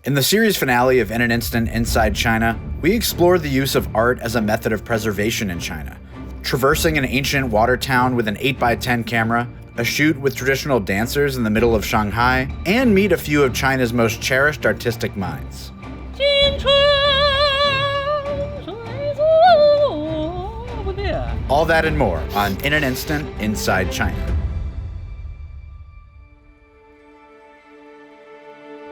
In the series finale of In an Instant Inside China, we explore the use of art as a method of preservation in China. Traversing an ancient water town with an 8x10 camera, a shoot with traditional dancers in the middle of Shanghai, and meet a few of China's most cherished artistic minds. All that and more on In an Instant Inside China.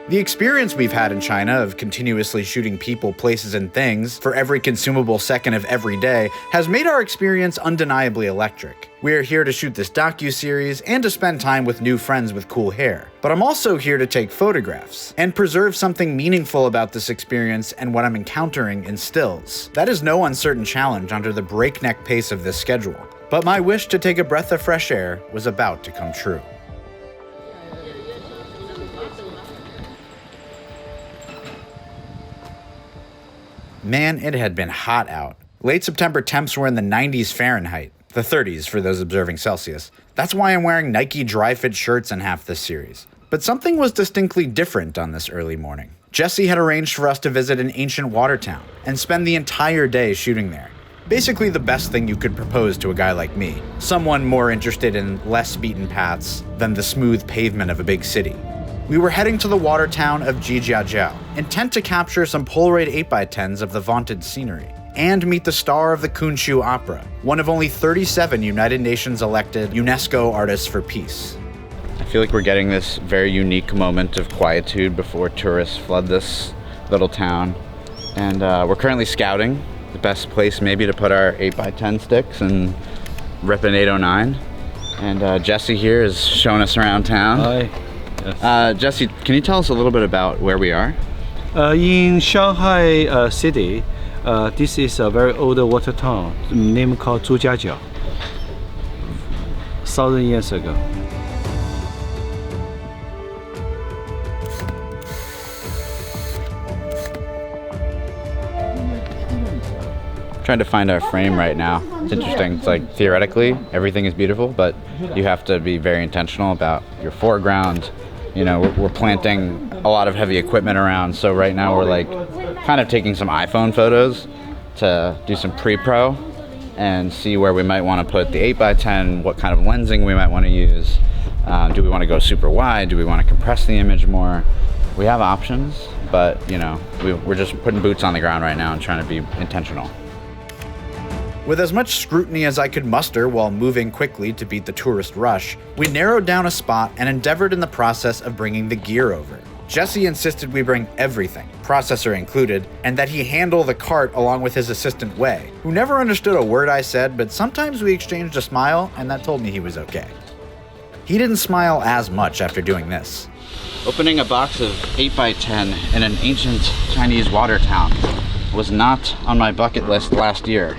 The experience we've had in China of continuously shooting people, places, and things for every consumable second of every day has made our experience undeniably electric. We're here to shoot this docu-series and to spend time with new friends with cool hair. But I'm also here to take photographs and preserve something meaningful about this experience and what I'm encountering in stills. That is no uncertain challenge under the breakneck pace of this schedule. But my wish to take a breath of fresh air was about to come true. Man, it had been hot out. Late September temps were in the 90s Fahrenheit, the 30s for those observing Celsius. That's why I'm wearing Nike dry-fit shirts in half this series. But something was distinctly different on this early morning. Jesse had arranged for us to visit an ancient water town and spend the entire day shooting there. Basically the best thing you could propose to a guy like me, someone more interested in less beaten paths than the smooth pavement of a big city. We were heading to the water town of Zhujiajiao, intent to capture some Polaroid 8x10s of the vaunted scenery, and meet the star of the Kunqu opera, one of only 37 United Nations elected UNESCO artists for peace. I feel like we're getting this very unique moment of quietude before tourists flood this little town. And we're currently scouting the best place maybe to put our 8x10 sticks and rip an 809. And Jesse here is showing us around town. Hi. Yes. Jesse, can you tell us a little bit about where we are? In Shanghai city, this is a very old water town, named called Zhujiajiao, 1,000 years ago. Trying to find our frame right now. It's interesting. It's like theoretically everything is beautiful, but you have to be very intentional about your foreground. You know, we're planting a lot of heavy equipment around, so right now we're like kind of taking some iPhone photos to do some pre-pro and see where we might want to put the 8x10, what kind of lensing we might want to use. Do we want to go super wide? Do we want to compress the image more? We have options, but you know, we're just putting boots on the ground right now and trying to be intentional. With as much scrutiny as I could muster while moving quickly to beat the tourist rush, we narrowed down a spot and endeavored in the process of bringing the gear over. Jesse insisted we bring everything, processor included, and that he handle the cart along with his assistant Wei, who never understood a word I said, but sometimes we exchanged a smile and that told me he was okay. He didn't smile as much after doing this. Opening a box of 8x10 in an ancient Chinese water town was not on my bucket list last year.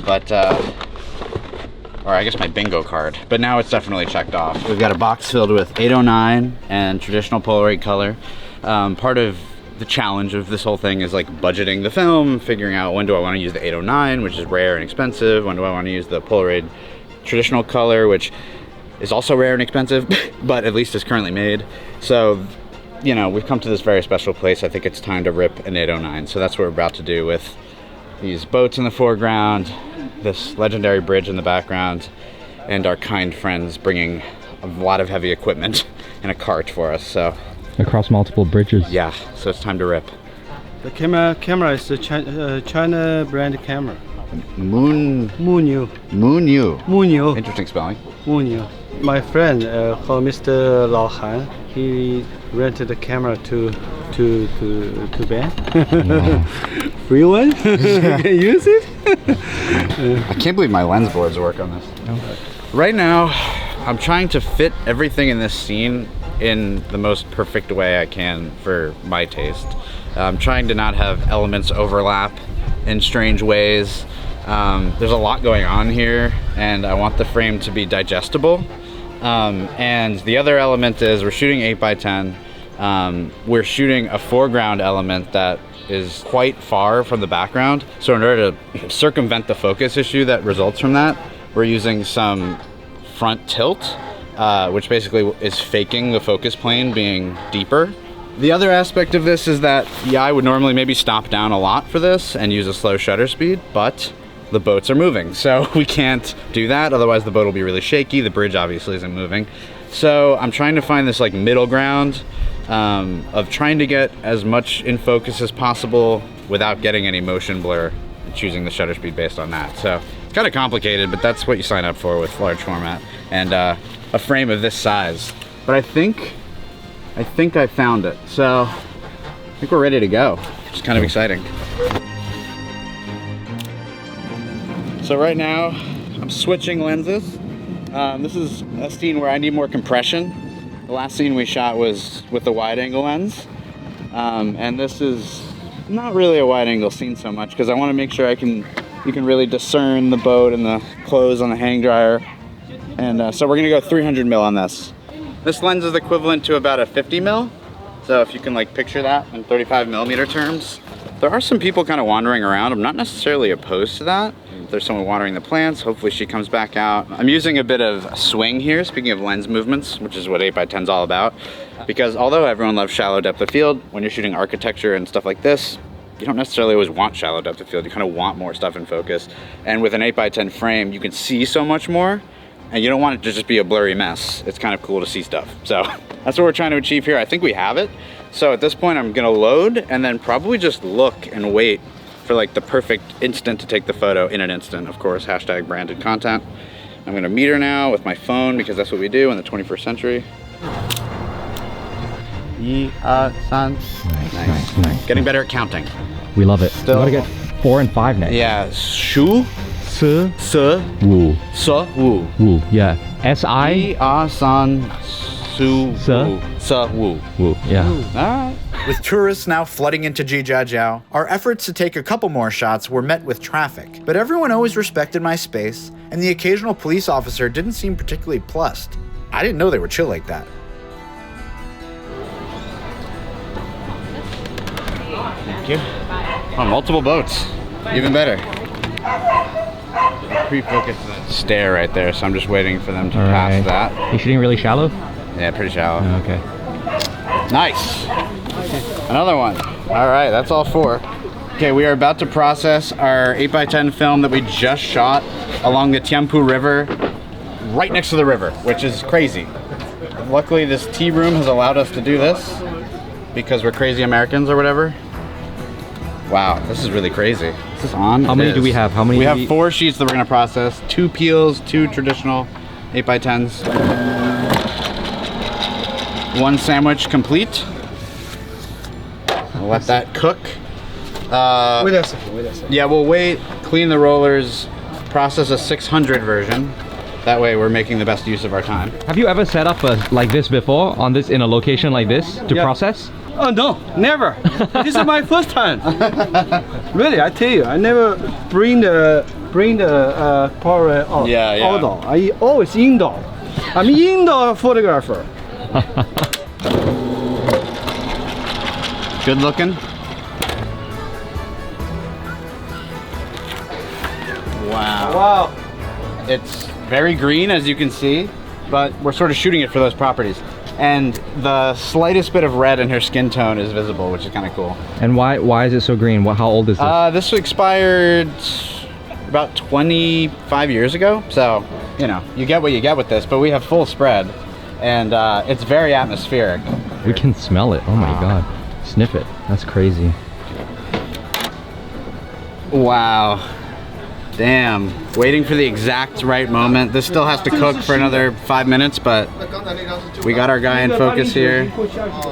But, or I guess my bingo card, but now it's definitely checked off. We've got a box filled with 809 and traditional Polaroid color. Part of the challenge of this whole thing is like budgeting the film, figuring out when do I want to use the 809, which is rare and expensive, when do I want to use the Polaroid traditional color, which is also rare and expensive, but at least is currently made. So, you know, we've come to this very special place. I think it's time to rip an 809, so that's what we're about to do with these boats in the foreground, this legendary bridge in the background, and our kind friends bringing a lot of heavy equipment in a cart for us. So across multiple bridges. Yeah, so it's time to rip. The camera is a China brand camera. Moonyu. Interesting spelling. Moonyu. My friend called Mr. Lao Han. He rented the camera to Ben. Wow. Free one? You can use it? I can't believe my lens boards work on this. Right now, I'm trying to fit everything in this scene in the most perfect way I can for my taste. I'm trying to not have elements overlap in strange ways. There's a lot going on here, and I want the frame to be digestible. And the other element is we're shooting 8x10. We're shooting a foreground element that is quite far from the background. So in order to circumvent the focus issue that results from that, we're using some front tilt, which basically is faking the focus plane being deeper The other aspect of this is that, yeah, I would normally maybe stop down a lot for this and use a slow shutter speed, but the boats are moving, so we can't do that. Otherwise the boat will be really shaky. The bridge obviously isn't moving. So I'm trying to find this like middle ground of trying to get as much in focus as possible without getting any motion blur and choosing the shutter speed based on that. So it's kind of complicated, but that's what you sign up for with large format and a frame of this size. But I think I found it. So I think we're ready to go, which is kind of exciting. So right now I'm switching lenses. This is a scene where I need more compression. The last scene we shot was with the wide angle lens. And this is not really a wide angle scene so much because I want to make sure you can really discern the boat and the clothes on the hang dryer. And so we're gonna go 300 mil on this. This lens is equivalent to about a 50 mil. So if you can like picture that in 35 millimeter terms. There are some people kind of wandering around. I'm not necessarily opposed to that. If there's someone watering the plants, hopefully she comes back out. I'm using a bit of swing here, speaking of lens movements, which is what 8x10 is all about. Because although everyone loves shallow depth of field, when you're shooting architecture and stuff like this, you don't necessarily always want shallow depth of field. You kind of want more stuff in focus. And with an 8x10 frame, you can see so much more, and you don't want it to just be a blurry mess. It's kind of cool to see stuff. So that's what we're trying to achieve here. I think we have it. So at this point, I'm gonna load and then probably just look and wait for like the perfect instant to take the photo in an instant. Of course, hashtag branded content. I'm gonna meter now with my phone because that's what we do in the 21st century. Nice. Getting better at counting. We love it. Still. We gotta get 4 and 5 next. Yeah, shu, Se, se, wu, se, wu. wu. Yeah. S-I, Su, Se, se, wu. wu. Yeah. Alright. With tourists now flooding into Zhujiajiao, our efforts to take a couple more shots were met with traffic. But everyone always respected my space, and the occasional police officer didn't seem particularly plussed. I didn't know they were chill like that. Thank you. Oh, multiple boats. Even better. Pre-focus that stare right there, so I'm just waiting for them to pass that. You shooting really shallow? Yeah, pretty shallow. Oh, okay. Nice. Another one. All right, that's all 4. Okay, we are about to process our 8x10 film that we just shot along the Tianpu River, right next to the river, which is crazy. Luckily, this tea room has allowed us to do this because we're crazy Americans or whatever. Wow, this is really crazy. Is this on? How many do we have? How many? We have 4 sheets that we're gonna process. 2 peels, 2 traditional 8x10s. 1 sandwich complete. We'll let that cook. Wait a second. Yeah, we'll wait, clean the rollers, process a 600 version. That way we're making the best use of our time. Have you ever set up like this before, in a location like this to process? Oh no, never. This is my first time. Really, I tell you, I never bring the Polaroid out. Yeah. Outdoor. I always indoor. I'm indoor photographer. Good looking. Wow. It's very green, as you can see, but we're sort of shooting it for those properties. And the slightest bit of red in her skin tone is visible, which is kind of cool. And why is it so green? How old is this? This expired about 25 years ago. So, you know, you get what you get with this, but we have full spread. And it's very atmospheric. We can smell it. Oh my God. Sniff it. That's crazy. Wow. Damn. Waiting for the exact right moment. This still has to cook for another 5 minutes, but we got our guy in focus here.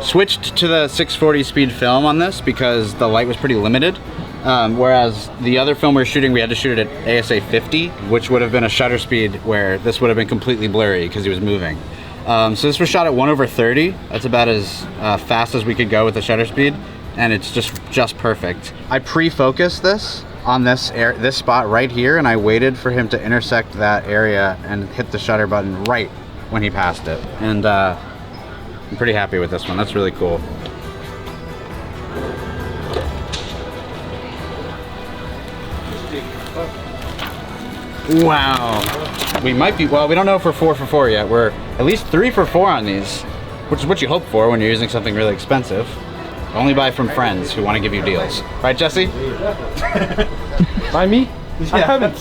Switched to the 640 speed film on this because the light was pretty limited. Whereas the other film we were shooting, we had to shoot it at ASA 50, which would have been a shutter speed where this would have been completely blurry because he was moving. So this was shot at 1/30. That's about as fast as we could go with the shutter speed, and it's just perfect. I pre-focused this on this spot right here, and I waited for him to intersect that area and hit the shutter button right when he passed it. And I'm pretty happy with this one. That's really cool. Wow. We might be, well, we don't know if we're 4 for 4 yet. We're at least 3 for 4 on these. which is what you hope for when you're using something really expensive. Only buy from friends who want to give you deals. Right, Jesse? By me? I haven't.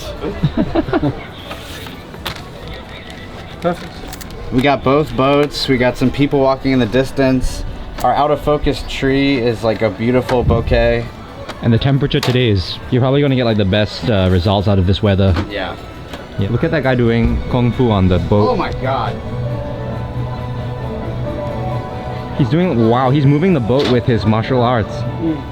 Perfect. We got both boats. We got some people walking in the distance. Our out of focus tree is like a beautiful bouquet. And the temperature today is, you're probably going to get like the best results out of this weather. Yeah. Yeah, look at that guy doing Kunqu on the boat. Oh my god. He's doing, wow, he's moving the boat with his martial arts.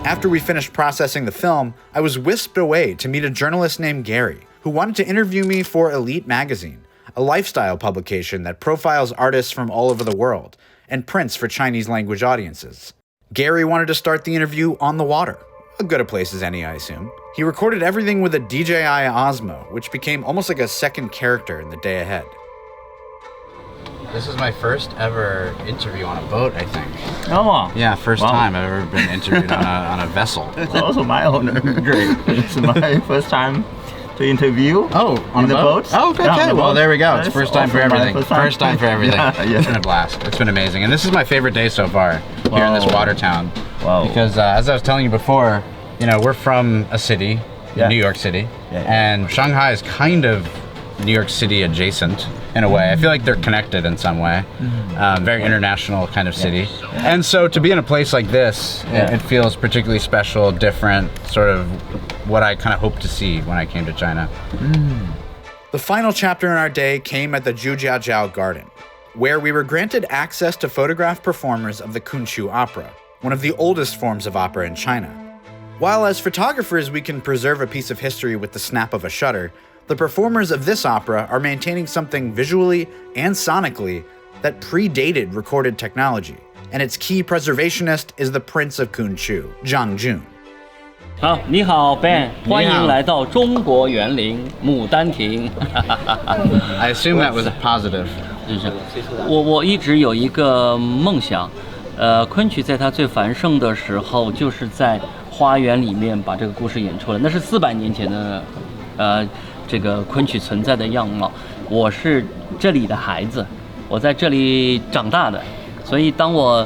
After we finished processing the film, I was whisked away to meet a journalist named Gary, who wanted to interview me for Elite Magazine, a lifestyle publication that profiles artists from all over the world and prints for Chinese language audiences. Gary wanted to start the interview on the water, a good a place as any, I assume. He recorded everything with a DJI Osmo, which became almost like a second character in the day ahead. This is my first ever interview on a boat, I think. Oh, Yeah, first time I've ever been interviewed on a vessel. it's also my honor. Great. It's my first time to interview. Oh, on the boat? Oh, okay. Yeah, on the Well, boat. there we go. It's That's first time for also my everything. First time for everything. Yeah, yeah. It's been a blast. It's been amazing. And this is my favorite day so far here in this Wow. water town. Wow. Because as I was telling you before, you know, we're from a city, Yeah. New York City, Yeah. and Shanghai is kind of New York City adjacent in a way. I feel like they're connected in some way. Very international kind of city. And so to be in a place like this, it feels particularly special, different, sort of what I kind of hoped to see when I came to China. The final chapter in our day came at the Zhujiajiao Garden, where we were granted access to photograph performers of the Kunqu opera, one of the oldest forms of opera in China. While as photographers we can preserve a piece of history with the snap of a shutter, the performers of this opera are maintaining something visually and sonically that predated recorded technology, and its key preservationist is the Prince of Kunqu, Zhang. 好，你好 Ben，欢迎来到中国园林牡丹亭。 I assume that was a positive. 就是我一直有一个梦想，昆曲在它最繁盛的时候，就是在花园里面把这个故事演出来，那是400年前的，这个昆曲存在的样貌。我是这里的孩子，我在这里长大的，所以当我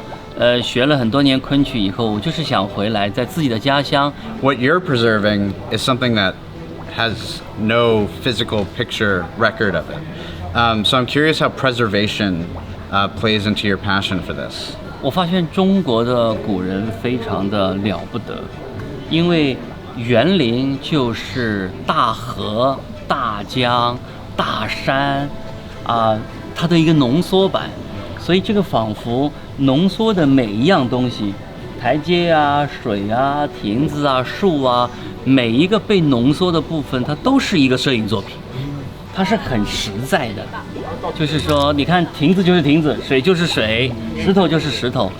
学了很多年昆曲以后，我就是想回来，在自己的家乡。 What you're preserving is something that has no physical picture record of it. So I'm curious how preservation plays into your passion for this. 我发现中国的古人非常的了不得，因为园林就是大河、大江、大山，它的一个浓缩版，所以这个仿佛浓缩的每一样东西，台阶啊、水啊、亭子啊、树啊，每一个被浓缩的部分，它都是一个摄影作品。它是很实在的，就是说，你看亭子就是亭子，水就是水，石头就是石头，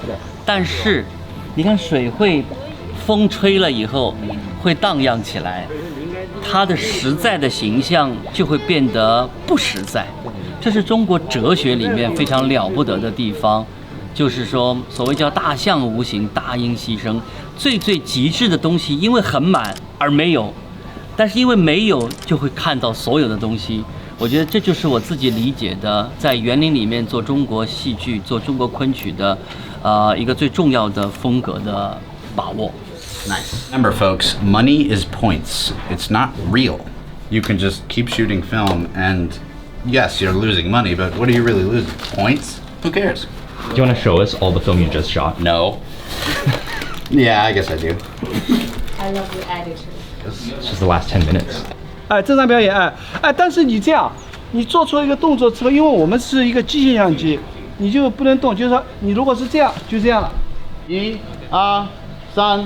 但是，你看水会风吹了以后会荡漾起来，它的实在的形象就会变得不实在，这是中国哲学里面非常了不得的地方，就是说，所谓叫大象无形，大音希声，最极致的东西，因为很满而没有。但是因为没有，就会看到所有的东西。我觉得这就是我自己理解的，在园林里面做中国戏剧、做中国昆曲的，一个最重要的风格的把握。Nice. Remember, folks, money is points. It's not real. You can just keep shooting film, and yes, you're losing money, but what are you really losing? Points? Who cares? Do you want to show us all the film you just shot? No. Yeah, I guess I do. I love the attitude. It's just the last 10 minutes. 正常表演，但是你这样，你做出一个动作之后，因为我们是一个机械相机，你就不能动，就是说你如果是这样，就这样了。1、2、3。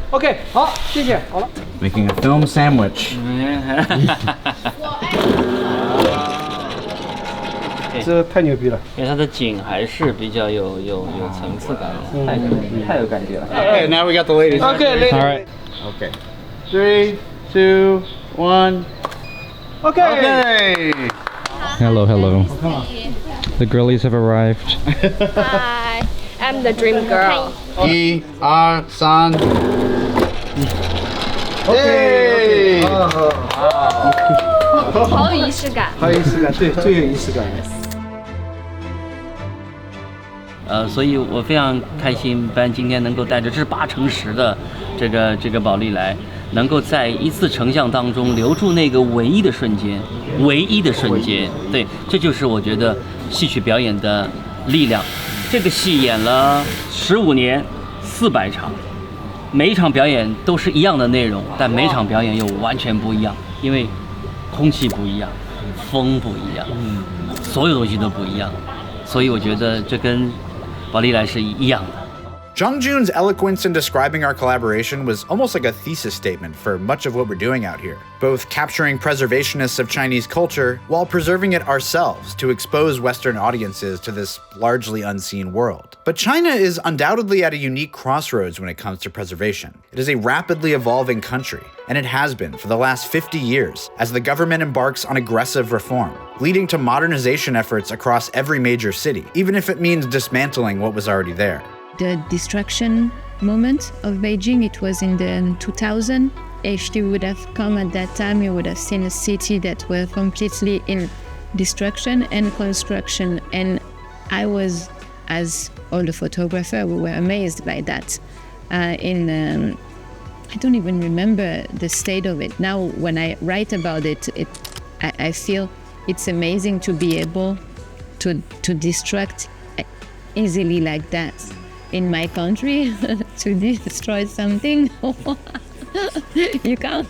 OK， 好，谢谢，好了。Making a film sandwich. 这太牛逼了。因为它的景还是比较有层次感，太有感觉了。 Okay, now we got the ladies. OK， All right. Okay. 3, 2, 1. Okay. Hello, hello. The girlies have arrived. Hi, I'm the dream girl. 1、2、3。Hey. 好有仪式感。好有仪式感，对，最有仪式感的。所以我非常开心，班今天能够带着这是8x10的这个宝丽来，能够在一次成像当中留住那个唯一的瞬间，对，这就是我觉得戏曲表演的力量。这个戏演了15年，400场，每一场表演都是一样的内容，但每场表演又完全不一样，因为空气不一样，风不一样，所有东西都不一样，所以我觉得这跟宝丽来是一样的。Zhang Jun's eloquence in describing our collaboration was almost like a thesis statement for much of what we're doing out here, both capturing preservationists of Chinese culture while preserving it ourselves to expose Western audiences to this largely unseen world. But China is undoubtedly at a unique crossroads when it comes to preservation. It is a rapidly evolving country, and it has been for the last 50 years as the government embarks on aggressive reform, leading to modernization efforts across every major city, even if it means dismantling what was already there. The destruction moment of Beijing, it was in the 2000. If you would have come at that time, you would have seen a city that was completely in destruction and construction. And I was, as all the photographers, we were amazed by that. I don't even remember the state of it. Now, when I write about it, I feel it's amazing to be able to destruct easily like that. In my country, to destroy something, you can't.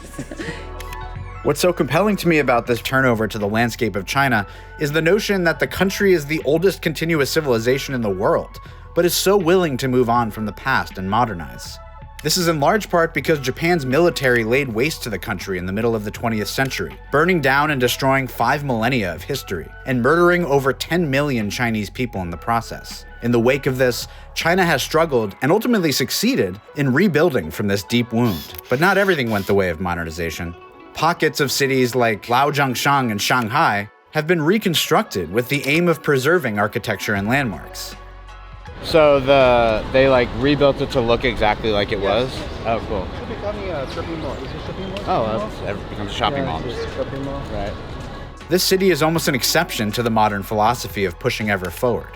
What's so compelling to me about this turnover to the landscape of China is the notion that the country is the oldest continuous civilization in the world, but is so willing to move on from the past and modernize. This is in large part because Japan's military laid waste to the country in the middle of the 20th century, burning down and destroying 5 millennia of history, and murdering over 10 million Chinese people in the process. In the wake of this, China has struggled and ultimately succeeded in rebuilding from this deep wound. But not everything went the way of modernization. Pockets of cities like Liaojiangshang and Shanghai have been reconstructed with the aim of preserving architecture and landmarks. So they like rebuilt it to look exactly like it was? Oh, cool. It's becoming a shopping mall. It's a shopping mall. Oh, it becomes a shopping mall. It's a shopping mall. Right. This city is almost an exception to the modern philosophy of pushing ever forward.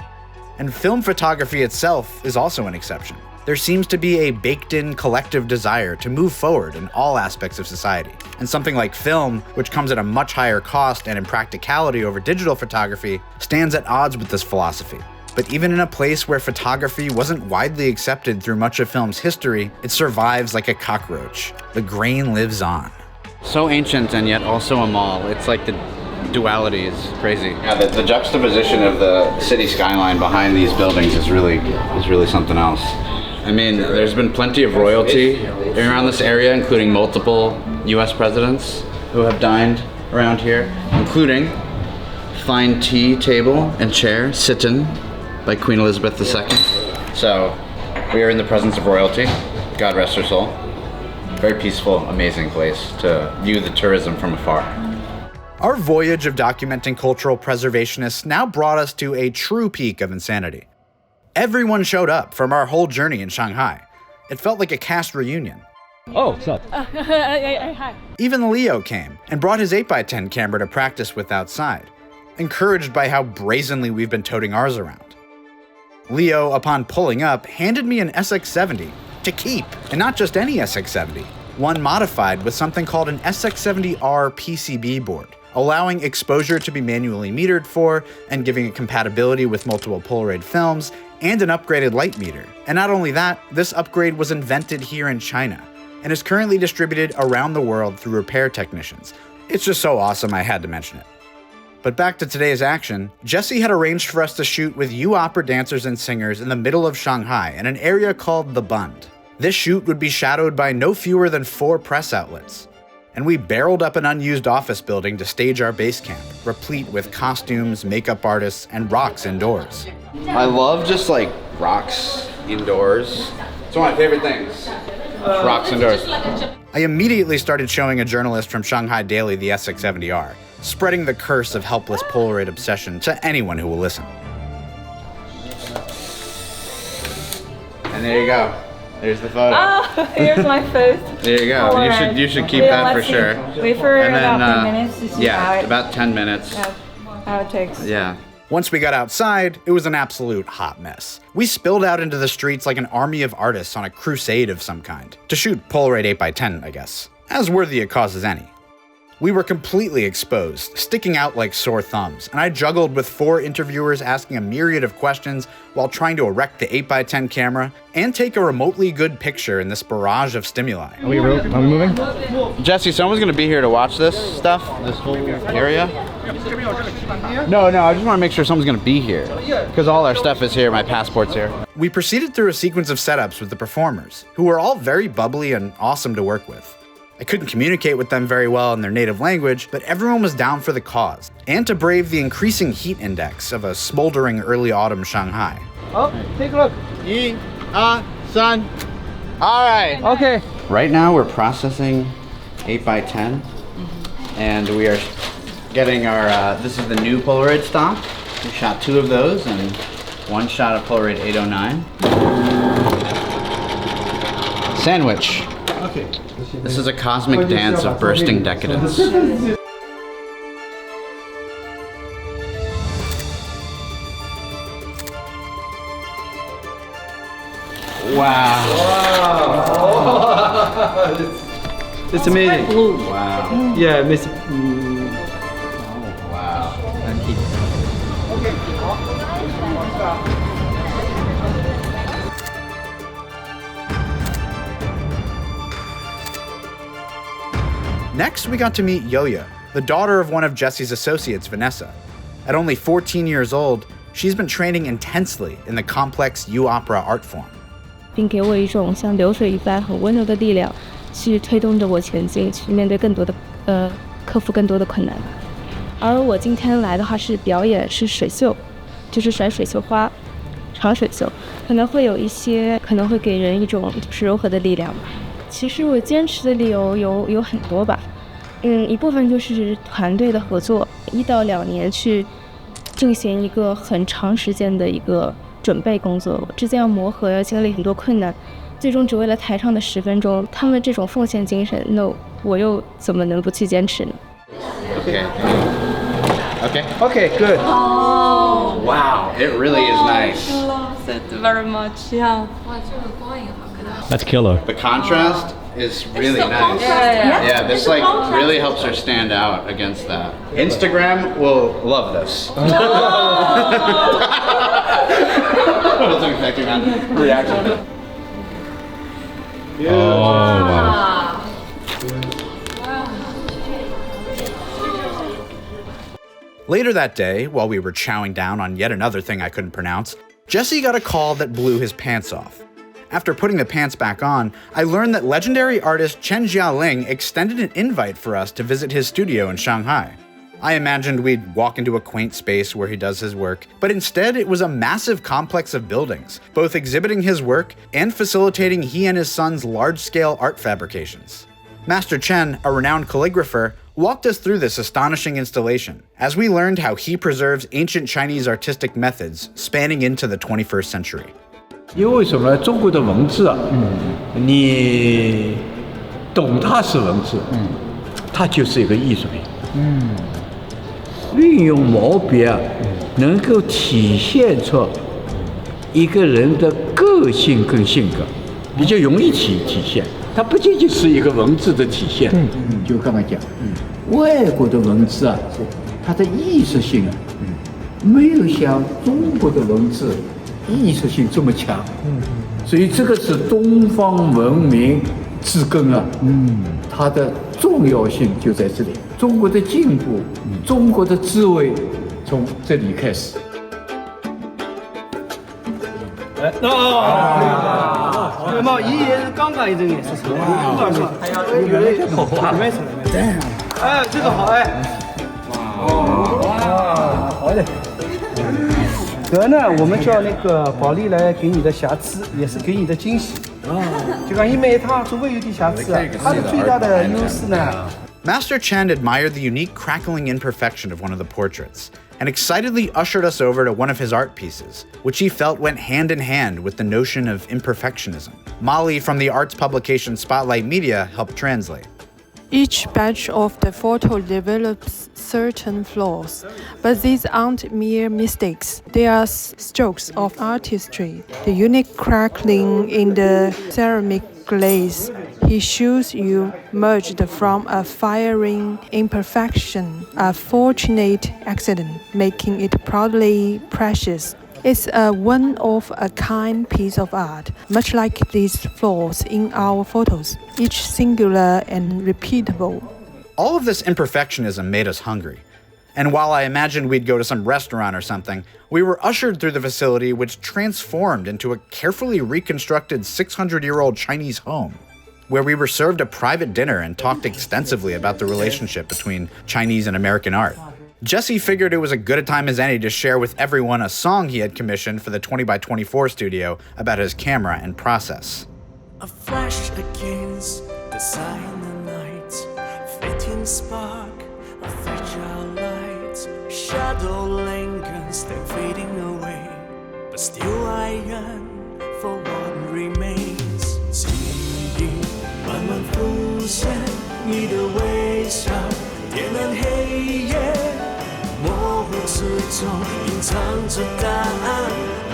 And film photography itself is also an exception. There seems to be a baked-in collective desire to move forward in all aspects of society. And something like film, which comes at a much higher cost and impracticality over digital photography, stands at odds with this philosophy. But even in a place where photography wasn't widely accepted through much of film's history, it survives like a cockroach. The grain lives on. So ancient and yet also a mall. It's like the duality is crazy. Yeah, the juxtaposition of the city skyline behind these buildings is really something else. I mean, there's been plenty of royalty around this area, including multiple US presidents who have dined around here, including fine tea table and chair, sit-in, by Queen Elizabeth II. So, we are in the presence of royalty. God rest her soul. Very peaceful, amazing place to view the tourism from afar. Our voyage of documenting cultural preservationists now brought us to a true peak of insanity. Everyone showed up from our whole journey in Shanghai. It felt like a cast reunion. Oh, what's up? Hi. Even Leo came and brought his 8x10 camera to practice with outside, encouraged by how brazenly we've been toting ours around. Leo, upon pulling up, handed me an SX70 to keep, and not just any SX70, one modified with something called an SX70R PCB board, allowing exposure to be manually metered for and giving it compatibility with multiple Polaroid films and an upgraded light meter. And not only that, this upgrade was invented here in China and is currently distributed around the world through repair technicians. It's just so awesome I had to mention it. But back to today's action, Jesse had arranged for us to shoot with Yue Opera dancers and singers in the middle of Shanghai in an area called the Bund. This shoot would be shadowed by no fewer than 4 press outlets. And we barreled up an unused office building to stage our base camp, replete with costumes, makeup artists, and rocks indoors. I love just like rocks indoors. It's one of my favorite things. Rocks indoors. I immediately started showing a journalist from Shanghai Daily the SX70R, spreading the curse of helpless Polaroid obsession to anyone who will listen. And there you go. There's the photo. Oh, here's my first. There you go. Polaroid. You should keep that for sure. Wait for And then, about 10 minutes to see how yeah, it, about 10 minutes. how it takes. Yeah. Once we got outside, it was an absolute hot mess. We spilled out into the streets like an army of artists on a crusade of some kind, to shoot Polaroid 8x10, I guess. As worthy a cause as any. We were completely exposed, sticking out like sore thumbs, and I juggled with 4 interviewers asking a myriad of questions while trying to erect the 8x10 camera and take a remotely good picture in this barrage of stimuli. Are we moving? Jesse, someone's gonna be here to watch this stuff, this whole area? No, I just wanna make sure someone's gonna be here, because all our stuff is here, my passport's here. We proceeded through a sequence of setups with the performers, who were all very bubbly and awesome to work with. I couldn't communicate with them very well in their native language, but everyone was down for the cause, and to brave the increasing heat index of a smoldering early autumn Shanghai. Oh, take a look. 1, 2, 3. All right. Okay. Right now we're processing 8x10, and we are getting our, this is the new Polaroid stock. We shot 2 of those and 1 shot of Polaroid 809. Sandwich. Okay. This is a cosmic dance of bursting decadence. Wow. It's amazing. Wow. Yeah, Miss. Oh, wow. Next, we got to meet Yoya, the daughter of one of Jesse's associates, Vanessa. At only 14 years old, she's been training intensely in the complex Yue Opera art form. 并给我一种像流水一般很温柔的力量，去推动着我前进，去面对更多的克服更多的困难。而我今天来的话是表演，是水袖，就是甩水袖花，长水袖，可能会有一些，可能会给人一种就是柔和的力量。其实我坚持的理由有很多吧，一部分就是团队的合作，1到2年去进行一个很长时间的一个准备工作，之间要磨合，要经历很多困难，最终只为了台上的10分钟，他们这种奉献精神，那我又怎么能不去坚持呢？ Okay, good. Oh, Wow, it really is nice. I love it very much. Yeah. That's killer. The contrast is really so nice. contrasting. Yeah, this like really helps her stand out against that. Instagram will love this. I wasn't expecting that reaction. Oh, wow. Later that day, while we were chowing down on yet another thing I couldn't pronounce, Jesse got a call that blew his pants off. After putting the pants back on, I learned that legendary artist Chen Jialing extended an invite for us to visit his studio in Shanghai. I imagined we'd walk into a quaint space where he does his work, but instead it was a massive complex of buildings, both exhibiting his work and facilitating he and his son's large-scale art fabrications. Master Chen, a renowned calligrapher, walked us through this astonishing installation, as we learned how he preserves ancient Chinese artistic methods spanning into the 21st century. 因为什么？中国的文字啊，你懂它是文字，它就是一个艺术品。运用毛笔啊，能够体现出一个人的个性跟性格，比较容易体现。它不仅仅是一个文字的体现。就刚刚讲，外国的文字啊，它的艺术性啊，没有像中国的文字艺术性这么强。所以这个是东方文明之根啊。它的重要性就在这里。中国的进步，中国的智慧，从这里开始。对嘛，伊也是刚刚一阵也是出来，越来越好，慢慢出来。哎，这个好哎。哇，好的。这呢，我们叫那个保利来给你的瑕疵，也是给你的惊喜。就讲因为它总归有点瑕疵啊，它的最大的优势呢。Master Chen admired the unique crackling imperfection of one of the portraits, and excitedly ushered us over to one of his art pieces, which he felt went hand in hand with the notion of imperfectionism. Molly from the arts publication Spotlight Media helped translate. Each batch of the photo develops certain flaws, but these aren't mere mistakes. They are strokes of artistry. The unique crackling in the ceramic glaze he shows you merged from a firing imperfection, a fortunate accident, making it proudly precious. It's a one-of-a-kind piece of art, much like these flaws in our photos, each singular and repeatable. All of this imperfectionism made us hungry. And while I imagined we'd go to some restaurant or something, we were ushered through the facility which transformed into a carefully reconstructed 600-year-old Chinese home, where we were served a private dinner and talked extensively about the relationship between Chinese and American art. Jesse figured it was a good a time as any to share with everyone a song he had commissioned for the 20x24 studio about his camera and process. A flash against the silent night, fading spark, a fragile light, shadow lingers, then fading away, but still I yearn for what remains. 记忆慢慢浮现，你的微笑点燃黑夜。模糊之中隐藏着答案，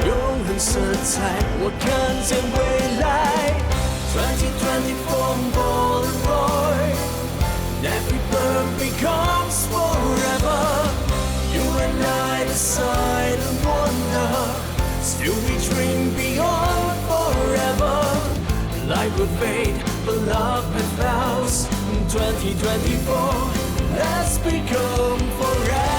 永恒色彩，我看见未来。2024 Polaroid, every bird becomes forever. You and I decide and wonder, still we dream beyond forever. Life will fade, but love and vows. 2024, let's become forever.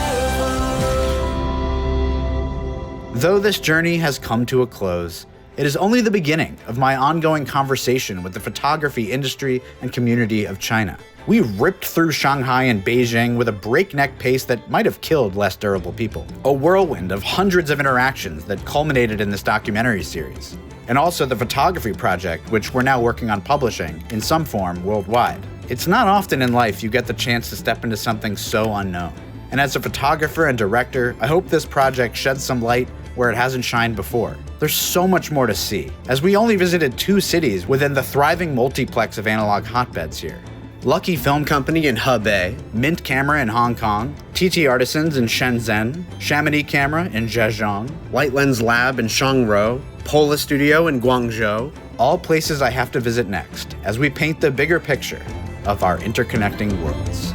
Though this journey has come to a close, it is only the beginning of my ongoing conversation with the photography industry and community of China. We ripped through Shanghai and Beijing with a breakneck pace that might have killed less durable people. A whirlwind of hundreds of interactions that culminated in this documentary series. And also the photography project, which we're now working on publishing in some form worldwide. It's not often in life you get the chance to step into something so unknown. And as a photographer and director, I hope this project sheds some light where it hasn't shined before. There's so much more to see, as we only visited 2 cities within the thriving multiplex of analog hotbeds here. Lucky Film Company in Hebei, Mint Camera in Hong Kong, TT Artisans in Shenzhen, Chamonix Camera in Zhejiang, Light Lens Lab in Shangrou, Pola Studio in Guangzhou, all places I have to visit next as we paint the bigger picture of our interconnecting worlds.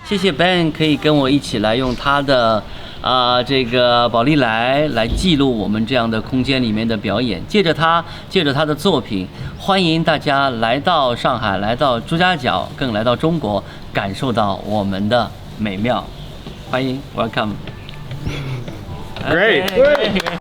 谢谢 Ben 可以跟我一起来用他的这个宝丽来记录我们这样的空间里面的表演。借着他的作品，欢迎大家来到上海，来到朱家角，更来到中国，感受到我们的美妙。欢迎 ，Welcome。Great.